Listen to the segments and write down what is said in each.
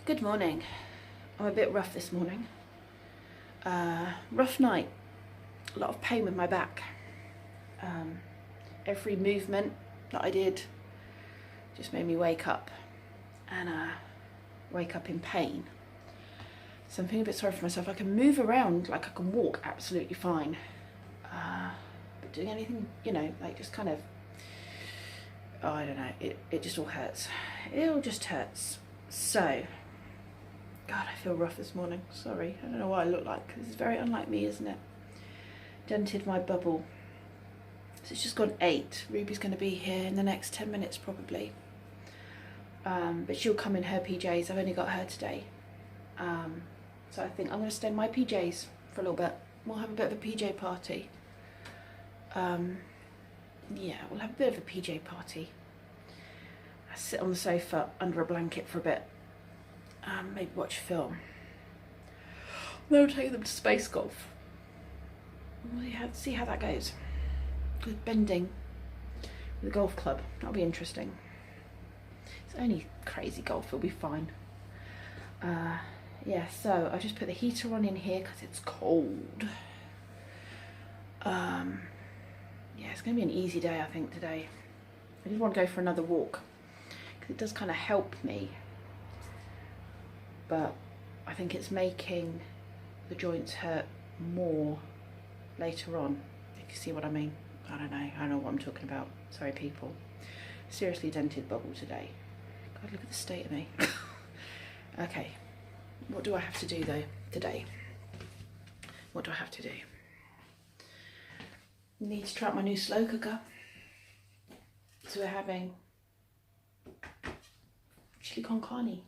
Good morning. I'm a bit rough this morning. Rough night. A lot of pain with my back. Every movement that I did just made me wake up and wake up in pain. So I'm feeling a bit sorry for myself. I can move around, like I can walk absolutely fine. But doing anything, you know, like just kind of, oh, I don't know, it just all hurts. It all just hurts. So, God, I feel rough this morning. Sorry, I don't know what I look like. This is very unlike me, isn't it? Dented my bubble. So it's just gone 8. Ruby's going to be here in the next 10 minutes probably. But she'll come in her PJs. I've only got her today. So I think I'm going to stay in my PJs for a little bit. We'll have a bit of a PJ party. Yeah, we'll have a bit of a PJ party. I sit on the sofa under a blanket for a bit. Maybe watch a film. Then I'll take them to space golf. We'll see how that goes. Good bending with a golf club. That'll be interesting. It's only crazy golf, it'll be fine. Yeah, so I just put the heater on in here because it's cold. Yeah, it's going to be an easy day, I think, today. I just want to go for another walk because it does kind of help me. But I think it's making the joints hurt more later on, if you see what I mean. I don't know what I'm talking about. Sorry, people. Seriously dented bubble today. God, look at the state of me. Okay, what do I have to do though today? What do I have to do? I need to try out my new slow cooker. So we're having chili con carne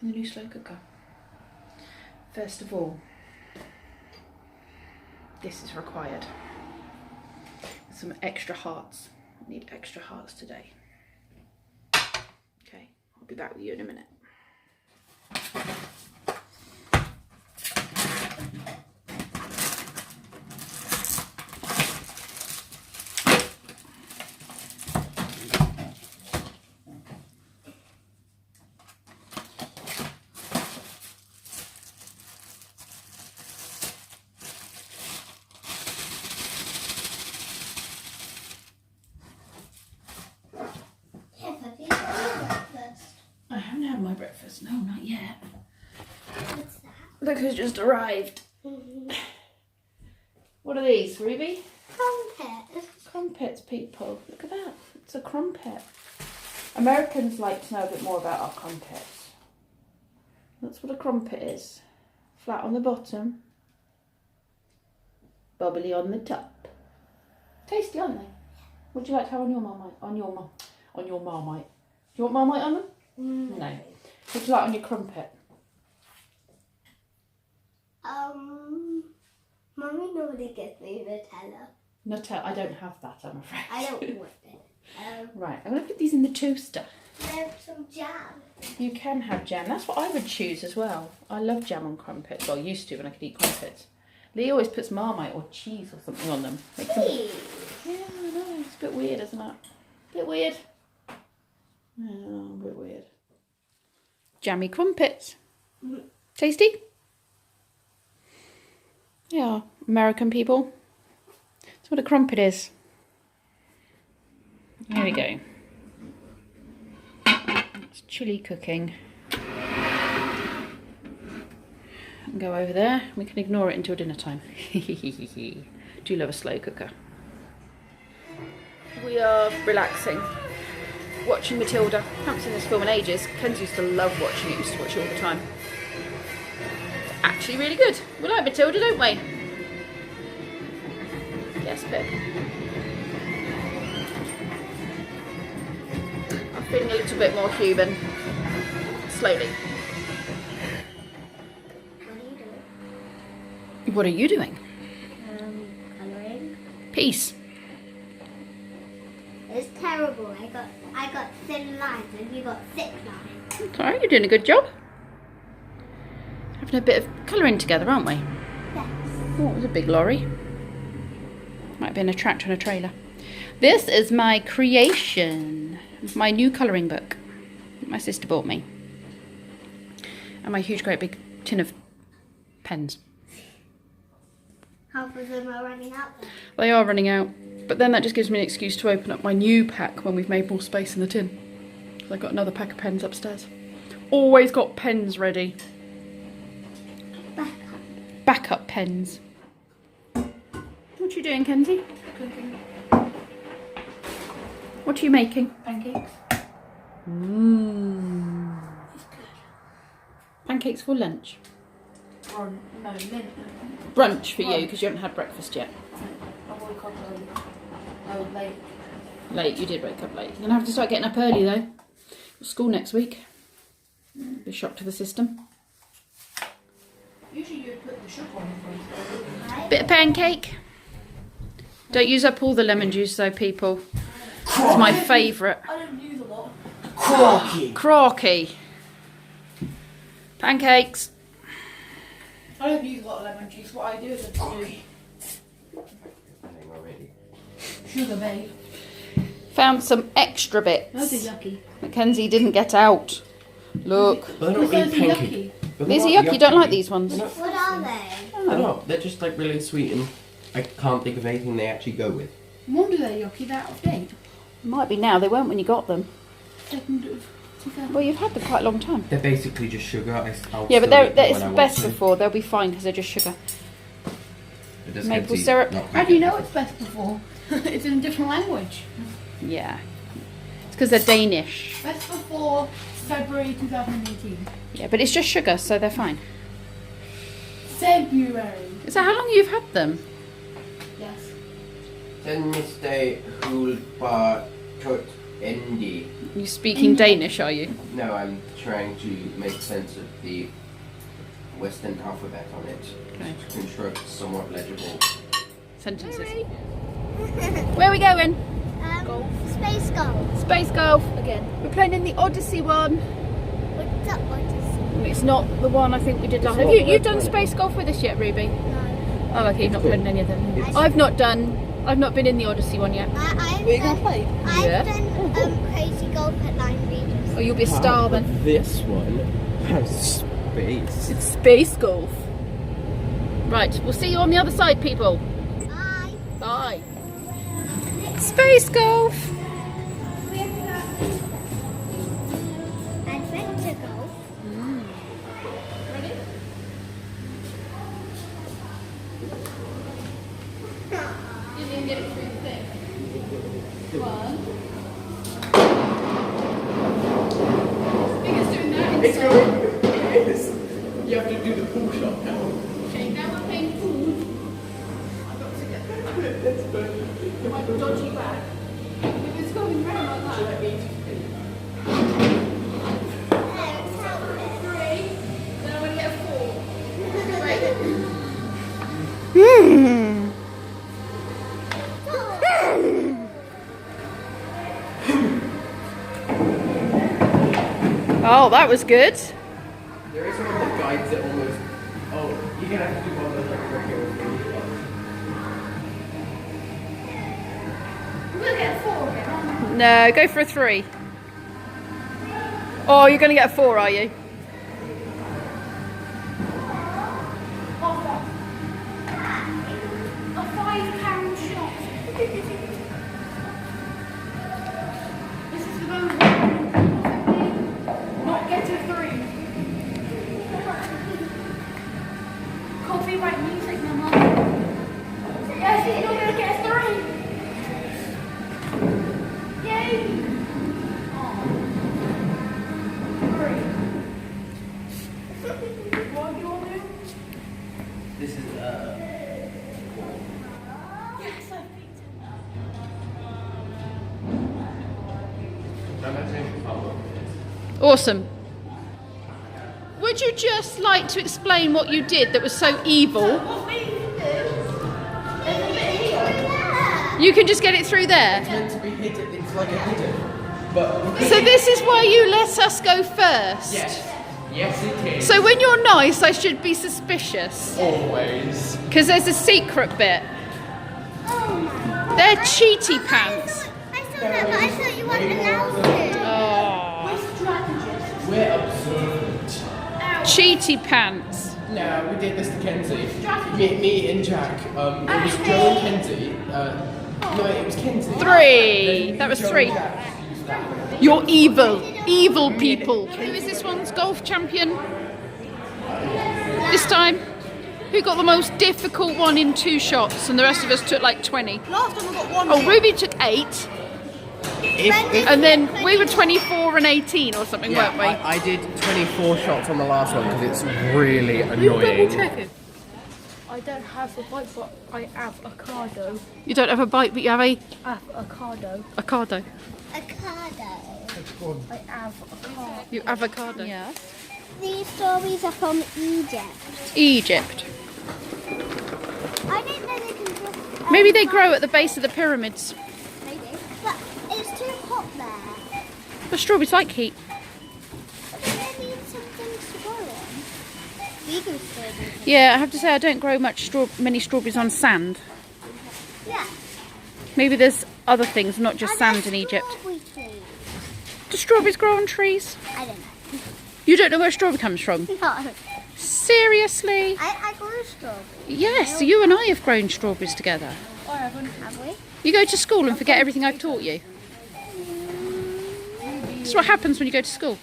in the new slow cooker. First of all, this is required. Some extra hearts. I need extra hearts today. Okay, I'll be back with you in a minute. My breakfast. No, not yet. What's that? Look who's just arrived. What are these, Ruby? Crumpets. Crumpets, people. Look at that. It's a crumpet. Americans like to know a bit more about our crumpets. That's what a crumpet is. Flat on the bottom, bubbly on the top. Tasty, aren't they? What do you like to have on your marmite? On your marmite. Do you want marmite on them? No. What do you like on your crumpet? Mummy normally gives me Nutella. Nutella, I don't have that, I'm afraid. I don't want it. Right, I'm going to put these in the toaster. There's some jam. You can have jam. That's what I would choose as well. I love jam on crumpets. Well, I used to when I could eat crumpets. Lee always puts Marmite or cheese or something on them. Cheese? Yeah, I know. It's a bit weird, isn't it? A bit weird. Yeah, a bit weird. Jammy crumpets. Tasty? Yeah, American people. That's what a crumpet is. There we go. It's chili cooking. Go over there. We can ignore it until dinner time. Do love a slow cooker. We are relaxing. Watching Matilda. Haven't seen this film in ages. Ken's used to love watching it. Used to watch it all the time. It's actually really good. We like Matilda, don't we? Yes, babe. I'm feeling a little bit more human. Slowly. What are you doing? What are you doing? Colouring. Peace. It's terrible. I got thin lines and you got thick lines. Sorry, you're doing a good job. Having a bit of colouring together, aren't we? Yes. Oh, it was a big lorry. Might have been a tractor and a trailer. This is my creation. My new colouring book. My sister bought me. And my huge, great big tin of pens. Half of them are running out then. They are running out. But then that just gives me an excuse to open up my new pack when we've made more space in the tin. I've got another pack of pens upstairs. Always got pens ready. Backup pens. What are you doing, Kenzie? Cooking What are you making? pancakes. Mmm. It's good. Pancakes for lunch. Or no, mint. Brunch for you, Brunch. because you haven't had breakfast yet. I woke up early. Oh, late. Late, you did wake up late. You're going to have to start getting up early though. School next week. Be a shock to the system. Usually you put the sugar on first. Bit of pancake. Don't use up all the lemon juice though, people. It's my favourite. I don't use a lot. Crocky. Pancakes. I don't use a lot of lemon juice. What I do is I do sugar babe. Found some extra bits. Those are yucky. Mackenzie didn't get out. Look. They're not Those really are pancake. yucky. But These are they're yucky. not You don't like these ones? They're not- What are they? They're not. They're just like really sweet, and I can't think of anything they actually go with. No wonder they're yucky. They're out of date. Might be now. They weren't when you got them. Second of 2000. Well, you've had them quite a long time. They're basically just sugar. I'll Yeah, still but eat them it's when I best want to. before. They'll be fine because they're just sugar. But does maple Kenzie syrup. not How like do you it? know it's best before? It's in a different language. Yeah. It's because they're Danish. Best before February 2018. Yeah, but it's just sugar, so they're fine. February. Is that how long you've had them? Yes. Sen Mr. Hulpa Tut Endi. You speaking Danish, are you? No, I'm trying to make sense of the Western alphabet on it. Okay. To construct somewhat legible. Sentences. Where are we going? Space golf. Space golf. Again. We're playing in the Odyssey one. What's up, what is It's not the one I think we did last. Have you done space golf with us yet, Ruby? No. Oh, okay. You've not played in any of them. It's- I've not been in the Odyssey one yet. I've We're gonna done, play. Yeah. I've done crazy golf at Line Regis. Oh, you'll be a star then. This one has space. It's space golf. Right. We'll see you on the other side, people. Bye. Bye. Space golf. Adventure golf. Ready? You didn't get it through the thing. One. I think it's doing that It's inside. going. It is. You have to do the pool shot now. Okay, now we're playing pool. I've got to get my dodgy bag. If it's going round like that. Three. Then I'm going to get a 4. Oh, that was good. There is one of the guides that almost. Oh, you're gonna have to do one of those like regular I'm gonna get a 4 again, aren't I? No, go for a 3. Oh, you're going to get a 4, are you? A 5-pound shot. This is the moment not get a 3. Copyright music, Mama. Yes, you're gonna get a 3. Yay! What do you want to do? This is Yes, I picked it. Awesome. Would you just like to explain what you did that was so evil? What we do, there's a bit here. You can just get it through there. meant to be hidden. It's like a hidden. But So this is why you let us go first. yes, it is. So when you're nice, I should be suspicious. Always. Because there's a secret bit. Oh my. They're cheaty pants. I saw that, but I thought you weren't allowed to. Oh. Where's the dragon Sweaty pants. No, we did this to Kenzie. Me and Jack. It was Joe and Kenzie. No, it was Kenzie. 3. That was 3. Jack. You're evil. Evil people. Who is this one's golf champion? This time? Who got the most difficult one in 2 shots and the rest of us took like 20? Last time I got 1. Oh, Ruby took 8. And then we were 24 and 18 or something, weren't we? I did 24 shots on the last one because it's really annoying. I don't have a bike, but I have a cardo. You don't have a bike, but you have a Avocado. cardo. Avocado. I have a car. You avocado. Yeah. These strawberries are from Egypt. Egypt. I don't know they can grow. Maybe they grow at the base of the pyramids. Maybe. But it's too hot there. The strawberries like heat. But they need something to grow on. Vegan strawberries. Yeah, I have to say I don't grow many strawberries on sand. Yeah. Maybe there's other things, not just Are sand there in Egypt. strawberry trees? Do strawberries grow on trees? I don't know. You don't know where strawberry comes from? No. Seriously? I grew strawberries. Yes, you and I have grown strawberries together. Or haven't, have we? You go to school and forget everything I've taught you. This is what happens when you go to school.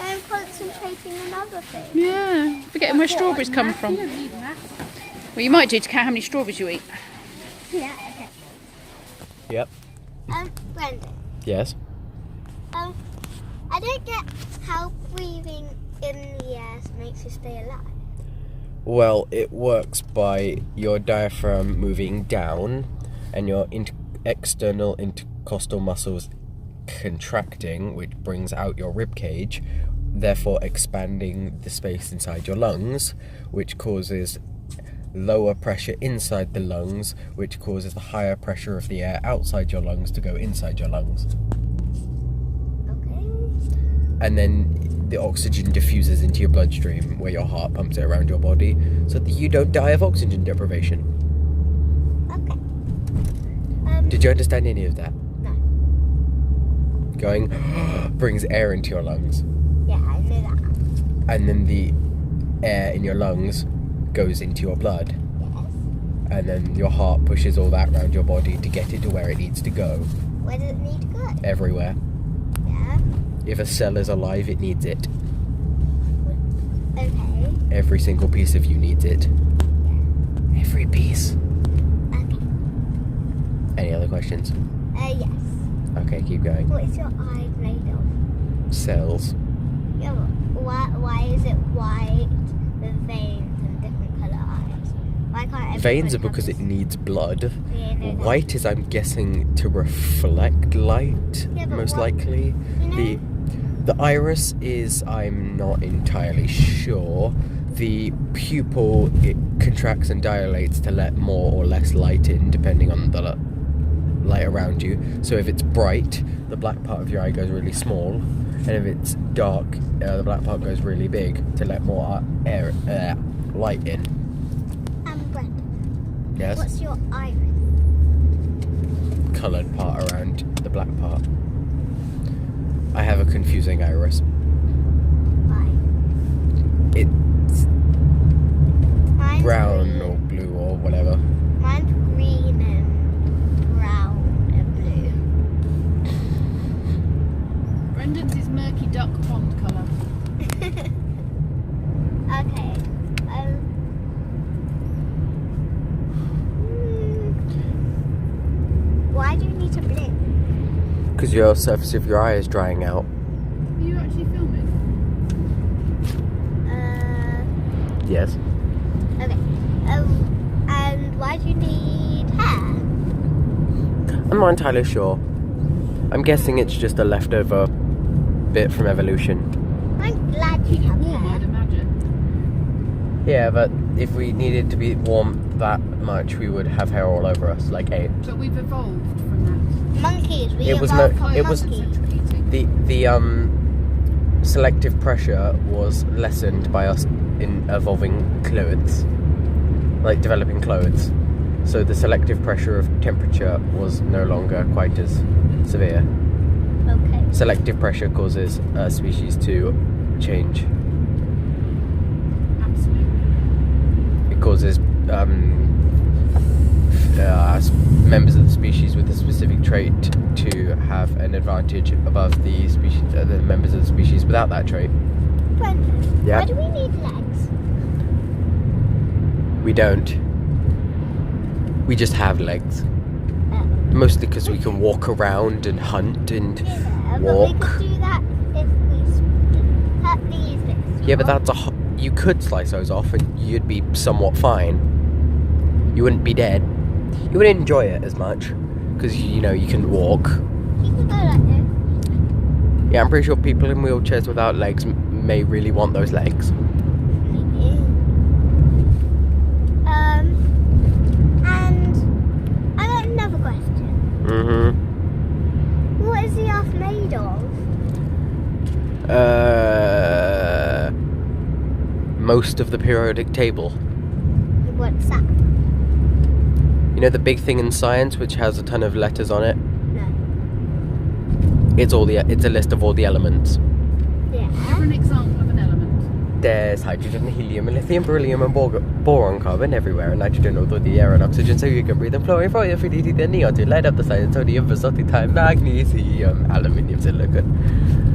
I'm concentrating on other things. Yeah, forgetting where strawberries come from. Well, you might do to count how many strawberries you eat. Yeah, okay. Yep. Brendan, Yes. I don't get how breathing in the air makes you stay alive. Well, it works by your diaphragm moving down and your external intercostal muscles contracting, which brings out your rib cage, therefore expanding the space inside your lungs, which causes lower pressure inside the lungs, which causes the higher pressure of the air outside your lungs to go inside your lungs. Okay. And then the oxygen diffuses into your bloodstream where your heart pumps it around your body so that you don't die of oxygen deprivation. Okay. Did you understand any of that? No. Going brings air into your lungs, Yeah, I knew that. and then the air in your lungs goes into your blood, Yes. and then your heart pushes all that around your body to get it to where it needs to go. Where does it need to go? Everywhere. Yeah. If a cell is alive, it needs it. Okay. Every single piece of you needs it. Every piece. Okay. Any other questions? Yes. Okay, keep going. What is your eye made of? Cells. Yeah, but why is it white with veins and different colour eyes? Why can't everyone Veins are have because this? it needs blood. Yeah, no, no. White is, I'm guessing, to reflect light, Yeah, but most what- likely. You know, The iris is, I'm not entirely sure. The pupil, it contracts and dilates to let more or less light in, depending on the light around you. So if it's bright, the black part of your eye goes really small, and if it's dark, the black part goes really big to let more light in. Brendan, Yes? what's your iris? Coloured part around the black part. I have a confusing iris. Why? It's Mine's brown green. or blue or whatever. Mine's green and brown and blue. Brendan's is murky duck pond colour. Okay. Why do you need to blink? Because your surface of your eye is drying out. Are you actually filming? Yes. Okay. And why do you need hair? I'm not entirely sure. I'm guessing it's just a leftover bit from evolution. I'm glad you have Warm, I'd hair. imagine. Yeah, but if we needed to be warm that much, we would have hair all over us, like apes. But we've evolved from that. Monkeys. We It was evolved no- from it was- monkeys. The selective pressure was lessened by us in evolving clothes, like developing clothes. So the selective pressure of temperature was no longer quite as severe. Okay. Selective pressure causes a species to change causes members of the species with a specific trait to have an advantage above the species, the members of the species without that trait. Brendan, Yeah. why do we need legs? We don't. We just have legs. Mostly because we can walk around and hunt and Yeah, walk. but we could do that if we cut these bits. Yeah, but that's you could slice those off and you'd be somewhat fine. You wouldn't be dead. You wouldn't enjoy it as much because you know you can walk. You could go like this. Yeah, I'm pretty sure people in wheelchairs without legs may really want those legs. Maybe. And I got another question. Mm-hmm. What is the earth made of? Most of the periodic table. What's that? You know the big thing in science which has a ton of letters on it? No. It's a list of all the elements. Yeah. Give an example of an element. There's hydrogen, helium, and lithium, beryllium, and boron, carbon everywhere, and nitrogen, although the air and oxygen, so you can breathe, and fluorine, fire, fluorine, then neon to light up the science, sodium, versatile time, magnesium, aluminium, silicon.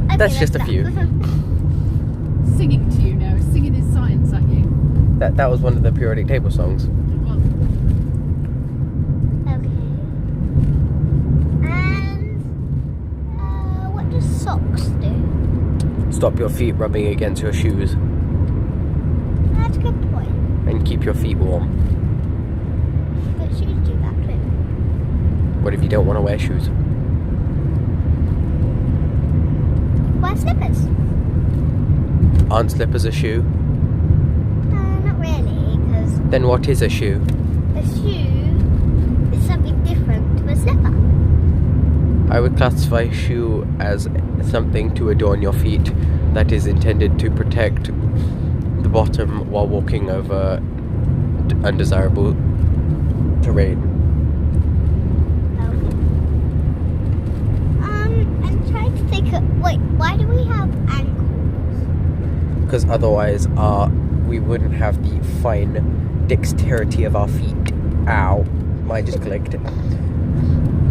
Okay, That's just a that. few. Singing to you now. Singing his science at you. That was one of the periodic table songs. Well, Okay. And what does socks do? Stop your feet rubbing against your shoes, That's a good point. and keep your feet warm. But shoes do that too. What if you don't want to wear shoes? Wear slippers. Aren't slippers a shoe? Not really, because Then what is a shoe? a shoe is something different to a slipper. I would classify a shoe as something to adorn your feet that is intended to protect the bottom while walking over undesirable terrain. I'm trying to think of, wait, why do we have ankles? Because otherwise we wouldn't have the fine dexterity of our feet. Ow, mine just clicked.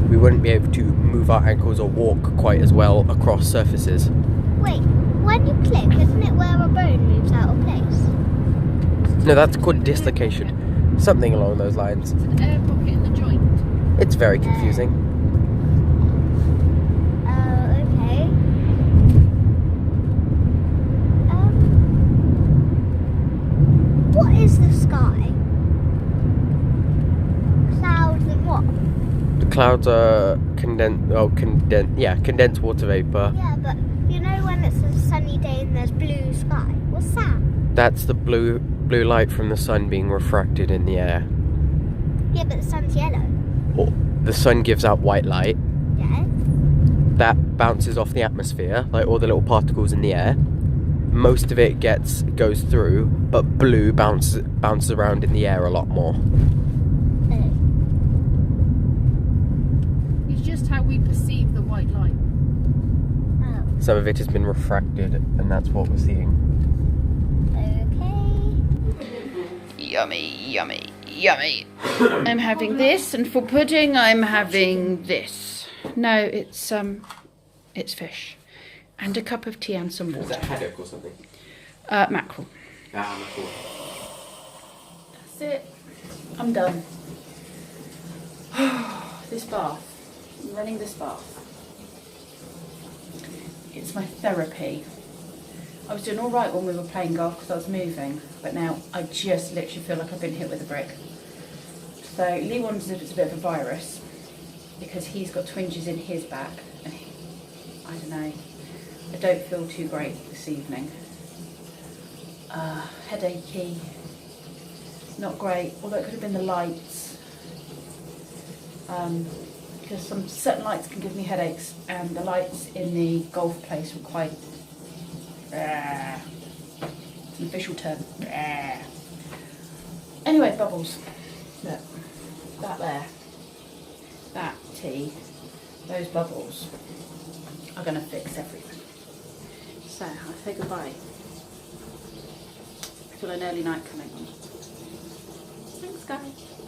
We wouldn't be able to move our ankles or walk quite as well across surfaces. Wait, when you click, isn't it where a bone moves out of place? No, that's called dislocation. Something along those lines. it's an air pocket in the joint. It's very confusing. Okay. What is the sky? Clouds and what? The clouds are condensed water vapor. Yeah, but you know when it's a sunny day and there's blue sky? What's that? That's the blue light from the sun being refracted in the air. Yeah, but the sun's yellow. Or the sun gives out white light. Yes. That bounces off the atmosphere, like all the little particles in the air. Most of it goes through, but blue bounces around in the air a lot more. It's just how we perceive the white light. Oh, Some of it has been refracted, and that's what we're seeing. okay. Yummy, yummy, yummy. I'm having this, and for pudding, I'm having this. No, it's fish, and a cup of tea and some water. haddock or something? Mackerel. Mackerel. That's it. I'm done. This bath. I'm running this bath. It's my therapy. I was doing all right when we were playing golf because I was moving, but now I just literally feel like I've been hit with a brick. So Lee wonders if it's a bit of a virus because he's got twinges in his back, and I don't know. I don't feel too great this evening. Headachy. Not great, although it could have been the lights. Because some certain lights can give me headaches, and the lights in the golf place were quite. It's an official term. Anyway, bubbles. Look, that there, that tea, those bubbles are going to fix everything. So I'll say goodbye. I feel an early night coming on. Sky.